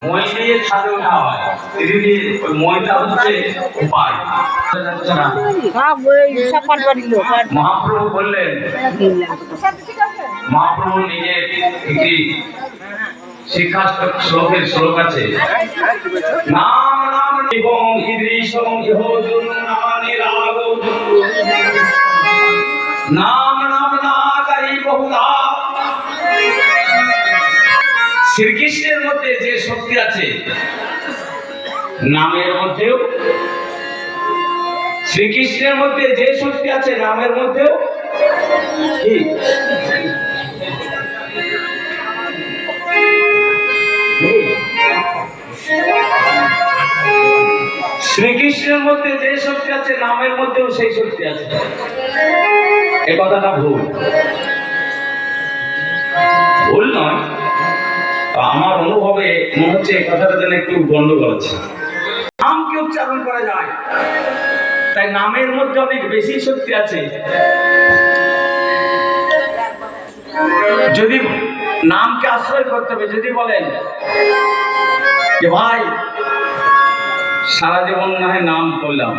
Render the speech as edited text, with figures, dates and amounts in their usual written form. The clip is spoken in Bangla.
মই দিয়ে ছাদে ওঠা হয়, এদিকে ওই মইটা হচ্ছে উপায়। মহাপ্রভু বললেন, মহাপ্রভু নিজের একটি শিক্ষা শ্লোকের শ্লোক আছে, নাম নাম এবং ইদৃশং ইহোজুন নামানি রাগ, নাম নাম নাকারি বহুধা। শ্রীকৃষ্ণের মধ্যে যে শক্তি আছে নামের মধ্যেও, শ্রীকৃষ্ণের মধ্যে যে শক্তি আছে নামের মধ্যেও কি শ্রীকৃষ্ণের মধ্যে যে শক্তি আছে নামের মধ্যেও সেই শক্তি আছে। এ কথাটা ভুল, ভুল নয়, আমার অনুভবে মনে হচ্ছে এই কথাটা যেন একটু গন্ডগোল আছে। নামকে উচ্চারণ করা যায়, তাই নামের মধ্যে অনেক বেশি শক্তি আছে। যদি নামকে আশ্রয় করতে হবে, যদি বলেন যে ভাই সারা জীবন না হয় নাম করলাম,